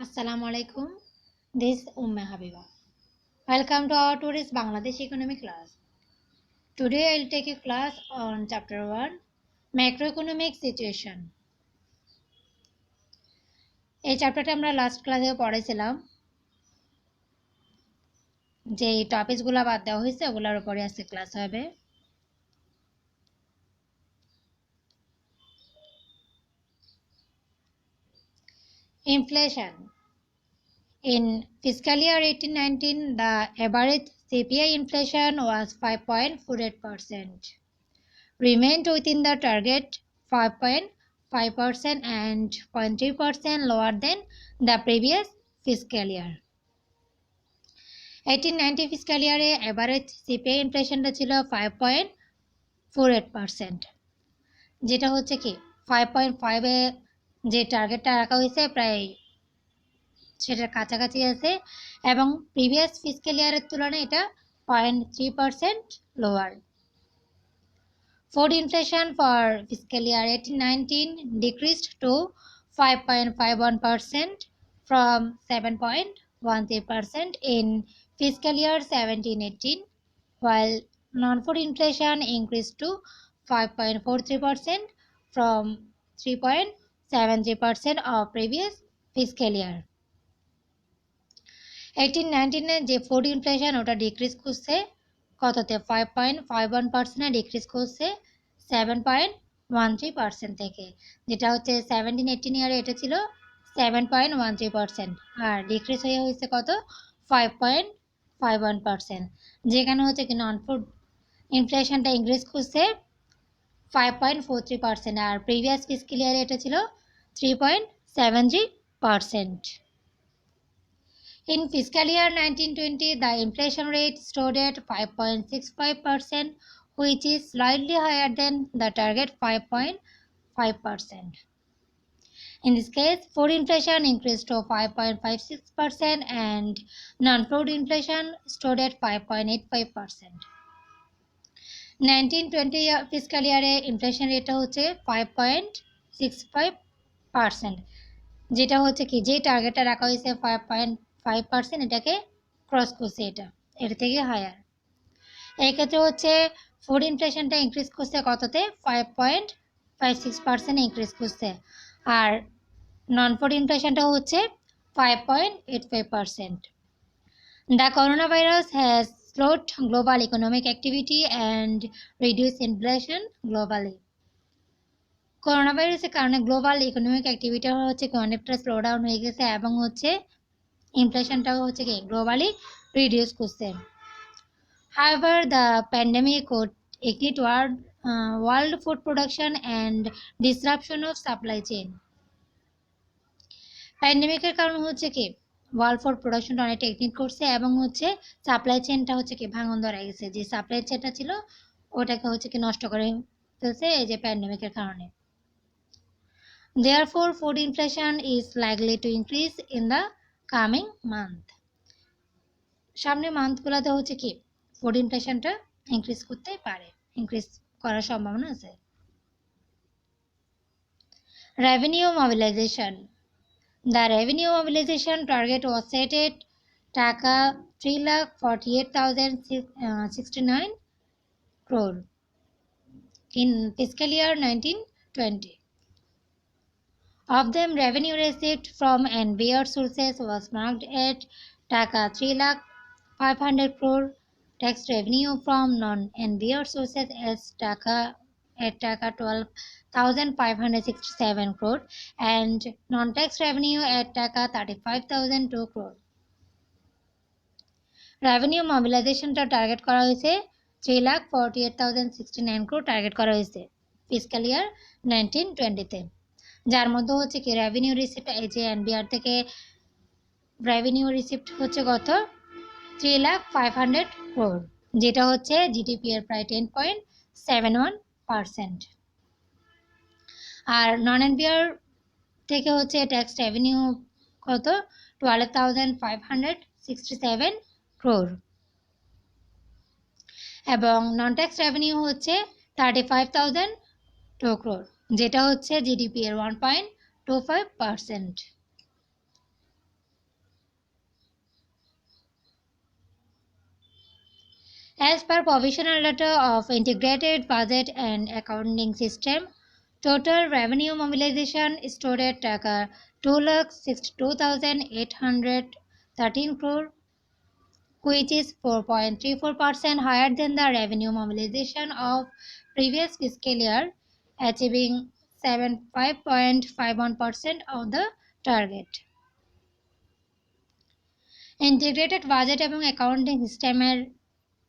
Assalamu alaikum. This is Habiba. Welcome to our tourist Bangladesh economic class. Today I'll take a class on chapter 1 macroeconomic situation. এই চ্যাপ্টারটা আমরা last ক্লাসে পড়েছিলাম যে টপিকসগুলো বাদ দেওয়া হয়েছে ওগুলোর উপরে আজকে ক্লাস হবে। Inflation. In fiscal year 18-19, the average CPI inflation was 5.48%, remained within the target 5.5% and 0.3% lower than the previous fiscal year. 18-19 fiscal year average CPI inflationটা ছিল 5.48%, যেটা হচ্ছে কি 5.5 এ যে টার্গেটটা রাখা হয়েছে প্রায় সেটার কাছাকাছি আছে এবং প্রিভিয়াস ফিসক্যাল ইয়ারের তুলনায় এটা 0.3% lower. Food inflation for fiscal year 18-19 decreased to 5.51% from 7.13% in fiscal year 17-18, while non-food inflation increased to 5.43% from 3.73% of previous fiscal year. 18-19 যে ফুড ইনফ্লেশন ওটা ডিক্রিজ করছে কততে 5.51% ডিক্রিজ করছে 7.13% থেকে, যেটা হচ্ছে 17-18 ইয়ারে এটা ছিল 7.13% আর ডিক্রিজ হয়ে হয়েছে কত 5.51%, যেখানে হচ্ছে কি নন ফুড ইনফ্লেশনটা ইনক্রিজ করছে 5.43% আর প্রিভিয়াস ফিসক্যাল ইয়ারে এটা ছিল 3.73%. In fiscal year 19-20, the inflation rate stood at 5.65%, which is slightly higher than the target 5.5%. In this case, food inflation increased to 5.56% and non-food inflation stood at 5.85%. 19-20 fiscal year inflation rate হচ্ছে 5.65%, যেটা হচ্ছে কি যে টার্গেটটা রাখা হয়েছে 5.5% এটাকে cross করছে, এটা থেকে হায়ার। এই ক্ষেত্রে হচ্ছে ফুড ইনফ্লেশনটা ইনক্রিজ করছে কততে 5.56% ইনক্রিজ করছে আর নন ফুড ইনফ্লেশনটা হচ্ছে 5.85%. The coronavirus has slowed global economic activity and reduced inflation globally. Corona ভাইরাসের কারণে গ্লোবাল ইকোনমিক অ্যাক্টিভিটি হচ্ছে কি অনেকটা স্লো ডাউন হয়ে গেছে এবং হচ্ছে ইনফ্লেশনটাও হচ্ছে কি গ্লোবালি রিডিউস করছে। However, the pandemic could ignite world food production and disruption of supply chain. প্যান্ডেমিকের কারণে হচ্ছে কি ওয়ার্ল্ড ফুড প্রোডাকশনটা অনেকটা ইগনিট করছে এবং হচ্ছে সাপ্লাই চেনটা হচ্ছে কি ভাঙন ধরা গেছে, যে সাপ্লাই চেনটা ছিল ওটাকে হচ্ছে কি নষ্ট করে ফেলছে এই যে প্যান্ডেমিকের কারণে। Therefore, food inflation is likely to increase in the coming month. সামনে মান্থগুলোতে হচ্ছে কি ফুড ইনফ্লেশনটা ইনক্রিজ করতে পারে, ইনক্রিজ করার সম্ভাবনা আছে। Revenue mobilization. The revenue mobilization target was set at টাকা 3,48,069 crore in fiscal year 19-20. Of them, revenue received from NBR sources was marked at টাকা 3,500 crore, tax revenue from non-NBR sources as টাকা 12,567 crore and non-tax revenue at টাকা 35,002 crore. Revenue mobilizationটা target করা হয়েছে 3,48,069 crore target করা হয়েছে fiscal ইয়ার 19-20 তে, যার মধ্যে হচ্ছে কি রেভিনিউ রিসিপ্ট এই যে এনবিআর থেকে রেভিনিউ রিসিপ্ট হচ্ছে কত 3,500 crore, যেটা হচ্ছে জিডিপি এর প্রায় 10.71%। আর নন এনবিআর থেকে হচ্ছে ট্যাক্স রেভিনিউ কত 12,567 crore এবং নন ট্যাক্স রেভিনিউ হচ্ছে 35,002 crore, যেটা হচ্ছে জিডিপি এর 1.25%। As per provisional letter of integrated budget and accounting system, total revenue mobilization stood at 2,62,813 crore, which is 4.34% higher than the revenue mobilization of previous fiscal year, achieving 75.51% of the target. Integrated budget এবং accounting সিস্টেমের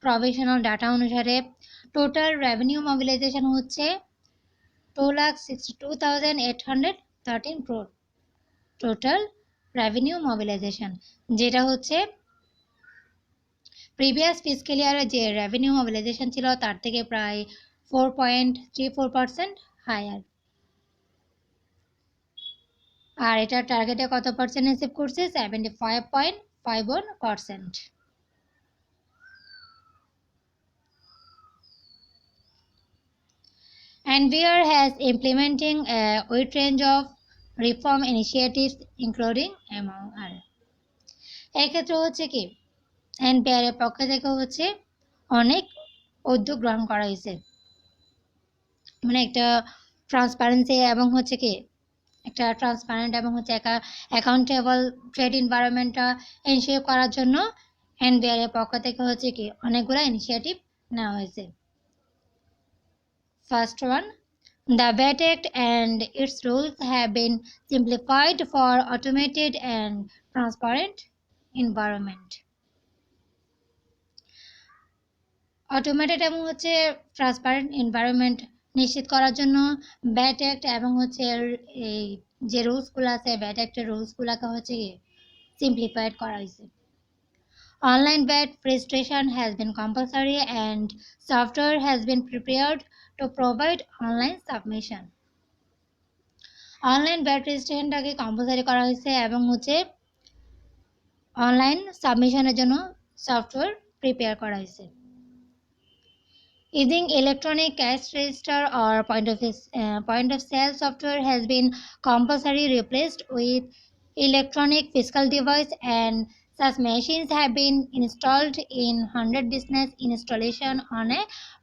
provisional data অনুসারে total revenue mobilisation হচ্ছে 2,62,813 crore total revenue mobilisation, যেটা হচ্ছে previous fiscal ইয়ারে যে revenue mobilisation ছিল তার থেকে প্রায় 4.34% হায়ার। আর এটা টার্গেটে কত পার্সেন্ট অ্যাচিভ করছে? 75.51%। NBR has implementing a wide range of reform initiatives including among other। এক্ষেত্রে হচ্ছে কি NBR এর পক্ষ থেকে হচ্ছে অনেক উদ্যোগ গ্রহণ করা হয়েছে, মানে একটা ট্রান্সপারেন্সি এবং হচ্ছে কি একটা ট্রান্সপারেন্ট এবং হচ্ছে অ্যাকাউন্টেবল ট্রেড এনভায়রনমেন্টটা এনশিওর করার জন্য NBR এর পক্ষ থেকে হচ্ছে কি অনেকগুলো ইনিশিয়েটিভ নেওয়া হয়েছে। First one, the VAT Act and its rules have been simplified for automated and transparent environment। Automated এবং হচ্ছে ট্রান্সপারেন্ট এনভায়রনমেন্ট নিশ্চিত করার জন্য VAT Act এবং হচ্ছে এই যে রুলসগুলো আছে VAT Act-এর রুলসগুলোকে হচ্ছে সিম্পলিফাইড করা হয়েছে। Online VAT registration has been compulsory and software has been prepared to provide online submission। Online VAT রেজিস্ট্রেশনটাকে কম্পালসারি করা হয়েছে এবং হচ্ছে অনলাইন সাবমিশনের জন্য সফটওয়্যার প্রিপেয়ার করা হয়েছে। Using electronic cash register or point of sale software has been compulsory replaced with electronic fiscal device, and such machines have been installed in 100 business installation on a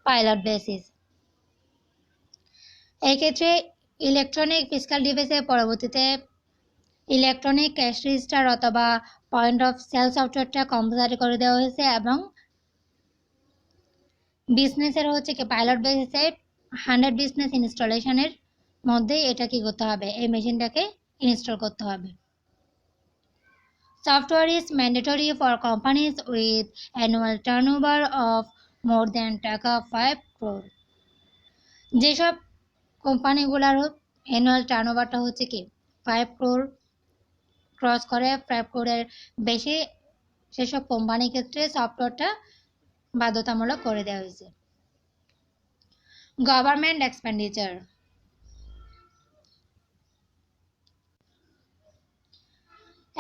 pilot basis। এই ক্ষেত্রে electronic fiscal ডিভাইসের পরবর্তীতে electronic cash register অথবা point of sell সফটওয়্যারটা compulsory করে দেওয়া হয়েছে এবং বিজনেসের হচ্ছে কি পাইলট বেসিসে 100 বিজনেস ইনস্টলেশনের মধ্যে এটা কি করতে হবে, এই মেশিনটাকে ইনস্টল করতে হবে। Software is mandatory for companies with annual turnover of more than 5 crore। যেসব কোম্পানিগুলোর অ্যানুয়াল টার্নওভারটা হচ্ছে কি 5 crore ক্রস করে, 5 crore-এর বেশি, সেসব কোম্পানির ক্ষেত্রে সফটওয়্যারটা বাধ্যতামূলক করে দেওয়া হয়েছে। Government expenditure,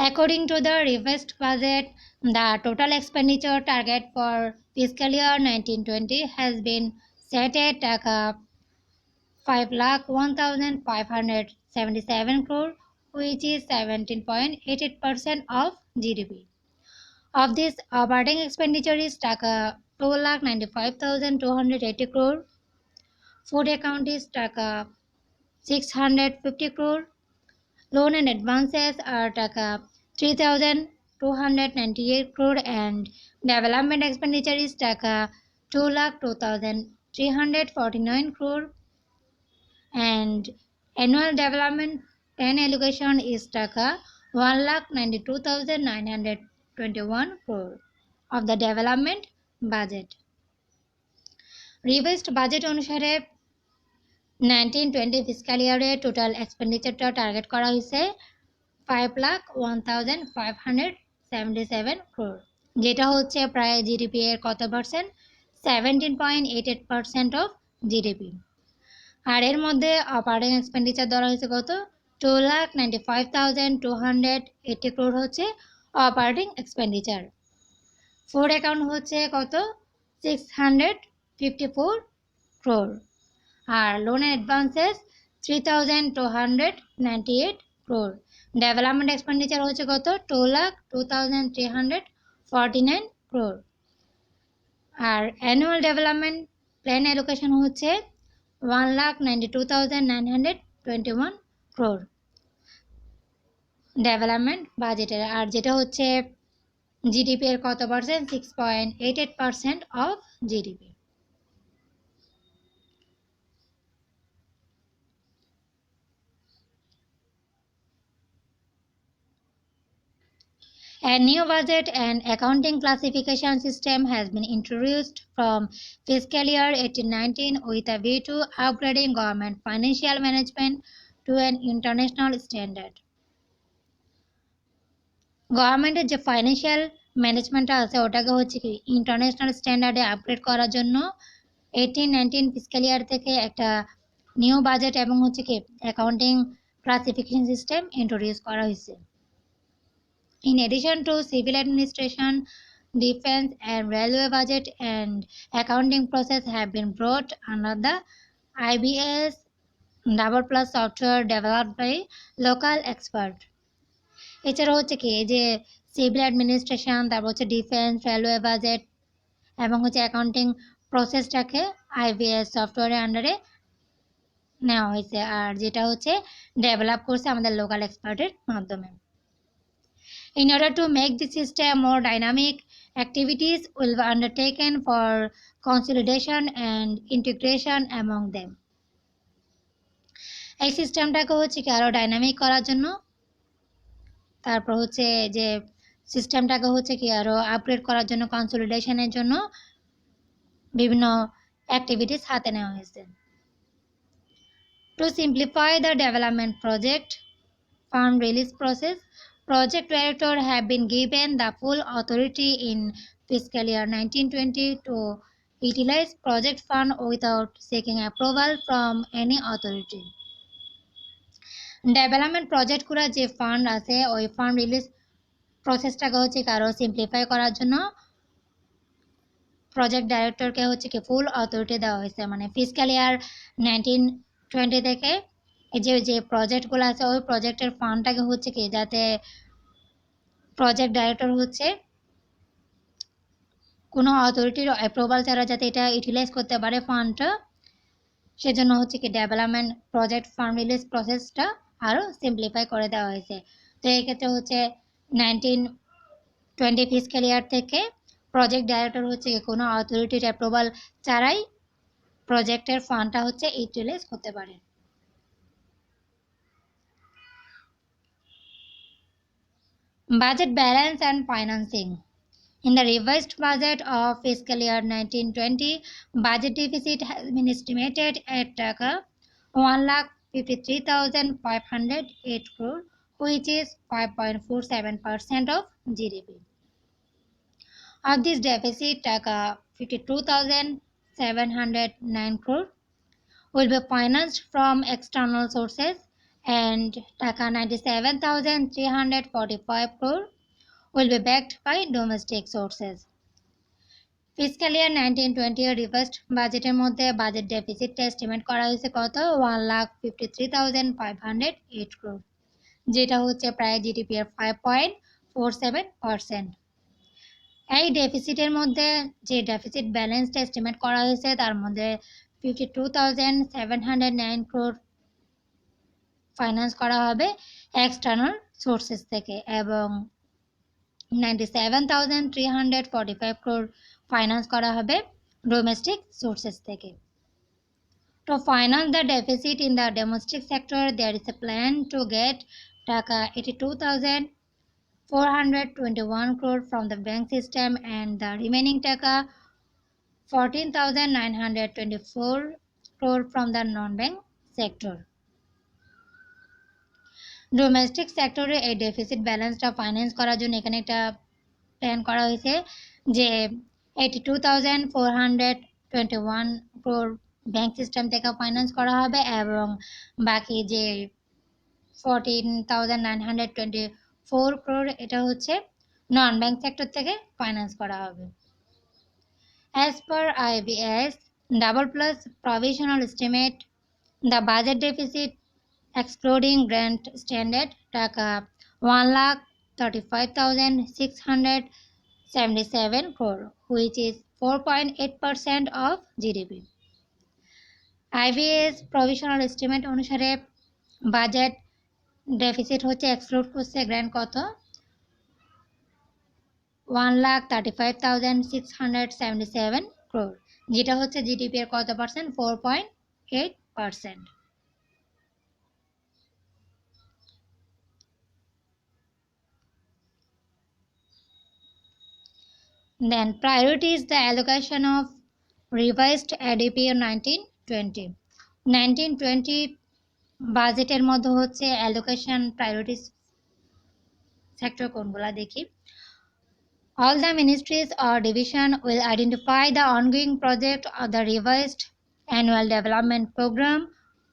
according to the revised budget, the total expenditure target for fiscal year 1920 has been set at 5,01,577 crore, which is 17.88% of GDP. Of this, operating expenditure is 2,95,280 crore. Food account is 650 crore. Loan and advances are 3,298 crore, and development expenditure is 2,02,349 crore, and annual development 10 allocation is 1,92,921 crore of the development budget। Revised budget অনুসারে 1920 fiscal ইয়ারে total এক্সপেন্ডিচারটা target করা হয়েছে 5,01,577 crore, যেটা হচ্ছে প্রায় GDP এর কত percent? 17.88% of GDP. আর এর মধ্যে অপারেটিং এক্সপেন্ডিচার ধরা হয়েছে কত? 2,95,280 crore হচ্ছে অপারেটিং এক্সপেন্ডিচার। ফুড অ্যাকাউন্ট হচ্ছে কত? 654 crore। আর loan advances 3,298 crore। Development expenditure হচ্ছে কত? 2,02,349 crore। আর অ্যানুয়াল ডেভেলপমেন্ট প্ল্যান অ্যালোকেশন হচ্ছে 1,92,921 crore ডেভেলপমেন্ট বাজেটের। আর যেটা হচ্ছে জিডিপি এর কত percent? 6.88% of GDP. A new budget and accounting classification system has been introduced from fiscal year 18-19 with a view to upgrading government financial management to an international standard. গভর্নমেন্টের যে financial ম্যানেজমেন্টটা আছে ওটাকে হচ্ছে কি ইন্টারন্যাশনাল স্ট্যান্ডার্ডে আপগ্রেড করার জন্য 18-19 fiscal ইয়ার থেকে একটা নিউ বাজেট এবং হচ্ছে কি অ্যাকাউন্টিং ক্লাসিফিকেশন সিস্টেম ইন্ট্রোডিউস করা হয়েছে। In addition to civil administration, defense and railway budget and accounting process have been brought under the IBS double plus software developed by local expert. এছাড়া হচ্ছে কি এই যে সিভিল অ্যাডমিনিস্ট্রেশন, তারপর হচ্ছে defence, railway budget এবং হচ্ছে অ্যাকাউন্টিং প্রসেসটাকে আইবিএস সফটওয়্যারের আন্ডারে নেওয়া হয়েছে, আর যেটা হচ্ছে ডেভেলপ করছে আমাদের লোকাল এক্সপার্টের মাধ্যমে। In order to make the system more dynamic, activities will be undertaken for consolidation and integration among them. এই সিস্টেমটাকে হচ্ছে কি আরো ডাইনামিক করার জন্য, তারপর হচ্ছে যে সিস্টেমটাকে হচ্ছে কি আরো আপগ্রেড করার জন্য, কনসলিডেশনের জন্য বিভিন্ন অ্যাক্টিভিটিস হাতে নেওয়া হয়েছে। To simplify the development project fund release process, project director have been given the full authority in fiscal year 1920 to utilize project fund without seeking approval from any authority. Development প্রজেক্টগুলো যে fund আছে ওই fund release প্রসেসটাকে হচ্ছে আরো simplify করার জন্য project ডাইরেক্টরকে হচ্ছে কি ফুল অথরিটি দেওয়া হয়েছে। মানে ফিসক্যাল ইয়ার 1920 থেকে এই যে প্রজেক্টগুলো আছে ওই প্রজেক্টের ফান্ডটাকে হচ্ছে কি যাতে প্রজেক্ট ডাইরেক্টর হচ্ছে কোনো অথরিটির অ্যাপ্রুভাল ছাড়া যাতে এটা ইউটিলাইজ করতে পারে ফান্ডটা, সেজন্য হচ্ছে কি ডেভেলপমেন্ট প্রজেক্ট ফান্ড রিলিজ প্রসেসটা আরও সিম্পলিফাই করে দেওয়া হয়েছে। তো এই ক্ষেত্রে হচ্ছে 1920 ফিসক্যাল ইয়ার থেকে প্রজেক্ট ডাইরেক্টর হচ্ছে কোনো অথরিটির অ্যাপ্রুভাল ছাড়াই প্রজেক্টের ফান্ডটা হচ্ছে ইউটিলাইজ করতে পারে। Budget balance and financing. In the revised budget of fiscal year 1920, budget deficit has been estimated at 1,53,508 crore, which is 5.47% of GDP. Of this deficit, 52,709 crore will be financed from external sources and 97,345 crore will be backed by domestic sources. Fiscal year 1920 এর reversed বাজেটের মধ্যে budget ডেফিসিটটা estimate করা হয়েছে কত? 1,53,508 crore, যেটা হচ্ছে প্রায় GDP এর 5.47%। এই ডেফিসিটের মধ্যে যে ডেফিসিট ব্যালেন্সটা এস্টিমেট করা হয়েছে তার মধ্যে 52,709 crore ফাইন্যান্স করা হবে এক্সটার্নাল সোর্সেস থেকে এবং 97,345 crore ফাইন্যান্স করা হবে ডোমেস্টিক সোর্সেস থেকে। To finance the deficit in the domestic sector, there is a plan to get 82,421 crore from the bank system and the remaining 14,924 crore from the non-bank sector. Domestic সেক্টরে এই deficit ব্যালেন্সটা finance করার জন্য এখানে একটা plan করা হয়েছে যে 82,421 crore ব্যাংক সিস্টেম থেকে ফাইন্যান্স করা হবে এবং বাকি যে 14,924 crore এটা হচ্ছে নন ব্যাংক সেক্টর থেকে ফাইন্যান্স করা হবে। As per IBS double plus provisional estimate, the budget deficit excluding grant standard 1,35,677 crore, which is 4.8% of GDP. IBS provisional estimate অনুসারে বাজেট ডেফিসিট হচ্ছে এক্সক্লুড করছে গ্র্যান্ড কত 1,35,677 crore, যেটা হচ্ছে জিডিপি এর কত percent 4.8%. Then priority is the allocation of revised ADP 1920. 1920 বাজেটের মধ্যে হচ্ছে অ্যালোকেশন প্রায়োরিটিস সেক্টর কোনগুলা দেখি All the ministries or division will identify the ongoing project of the revised annual development program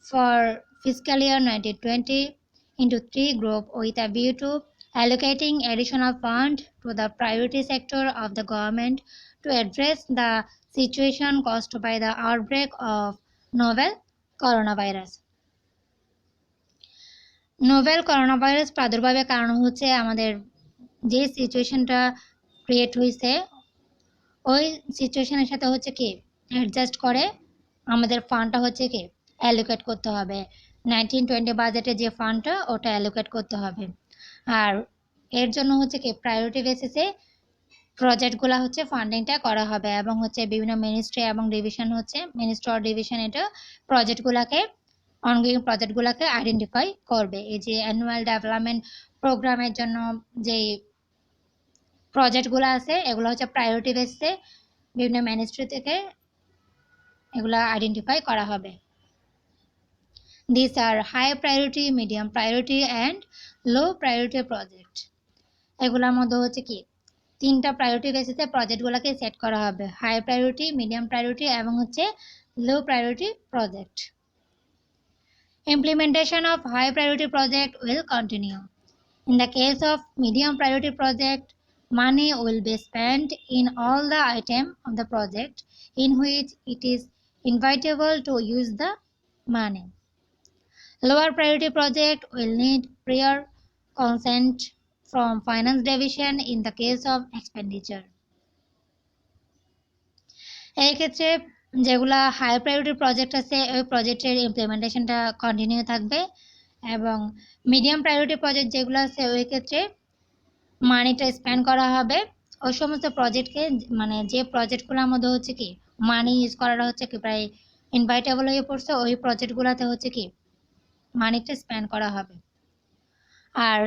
for fiscal year 1920 into 3 groups with a view to allocating additional fund to the priority sector of the government to address the situation caused by the outbreak of novel coronavirus. Novel corona virus প্রাদুর্ভাবের কারণ হচ্ছে আমাদের যে সিচুয়েশনটা create হয়েছে ওই সিচুয়েশনের সাথে হচ্ছে কি অ্যাডজাস্ট করে আমাদের ফান্ডটা হচ্ছে কি অ্যালোকেট করতে হবে 1920 বাজেটে যে ফান্ডটা ওটা অ্যালোকেট করতে হবে আর এর জন্য হচ্ছে কি প্রায়োরিটি বেসিসে প্রজেক্টগুলো হচ্ছে ফান্ডিংটা করা হবে এবং হচ্ছে বিভিন্ন মিনিস্ট্রি এবং ডিভিশন হচ্ছে মিনিস্ট্রি অর ডিভিশন এটা প্রজেক্টগুলোকে অনগোয়িং প্রজেক্টগুলোকে আইডেন্টিফাই করবে এই যে অ্যানুয়াল ডেভেলপমেন্ট প্রোগ্রামের জন্য যে প্রজেক্টগুলো আছে এগুলো হচ্ছে প্রায়োরিটি বেসে বিভিন্ন মিনিস্ট্রি থেকে এগুলো আইডেন্টিফাই করা হবে These are high priority, medium priority and low priority project. এগুলোর মধ্যে হচ্ছে কি তিনটা প্রায়োরিটি বেসিসে প্রজেক্টগুলোকে সেট করা হবে হাই প্রায়োরিটি মিডিয়াম প্রায়োরিটি এবং হচ্ছে low priority project Implementation of high priority project will continue. In the case of medium priority project, money will be spent in all the items of the project in which it is inevitable to use the money. Lower priority project will need prior consent from finance division in the case of expenditure. এই ক্ষেত্রে যেগুলা high priority project আছে ওই প্রজেক্টের ইমপ্লিমেন্টেশনটা continue থাকবে এবং medium priority project যেগুলো আছে ওই ক্ষেত্রে মানিটা স্পেন্ড করা হবে ওই সমস্ত প্রজেক্টকে মানে যে প্রজেক্টগুলোর মধ্যে হচ্ছে কি মানি ইউজ করাটা হচ্ছে কি প্রায় ইনভাইটেবল হয়ে পড়ছে ওই প্রজেক্টগুলোতে হচ্ছে কি মানিটা স্পেন্ড করা হবে আর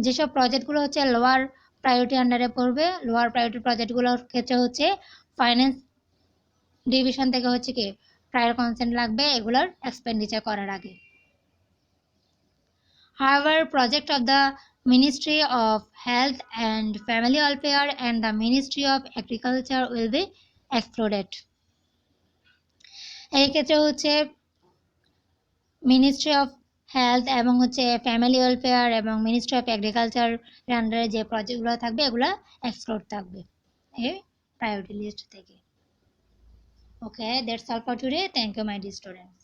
যেসব প্রজেক্টগুলো হচ্ছে লোয়ার প্রায়োরিটি আন্ডারে পড়বে লোয়ার প্রায়োরিটি প্রজেক্টগুলোর ক্ষেত্রে হচ্ছে ফাইন্যান্স ডিভিশন থেকে হচ্ছে কি প্রায়র কনসেন্ট লাগবে এগুলোর এক্সপেন্ডিচার করার আগে However, project of the Ministry of Health and Family Welfare and the Ministry of Agriculture will be excluded. এই ক্ষেত্রে হচ্ছে মিনিস্ট্রি অফ হেলথ এবং হচ্ছে ফ্যামিলি ওয়েলফেয়ার এবং মিনিস্ট্রি অফ এগ্রিকালচার এর আন্ডারে যে প্রজেক্টগুলো থাকবে এগুলো এক্সক্লুড থাকবে এই প্রায়োরিটি লিস্ট থেকে Okay, that's all for today. Thank you, my dear students.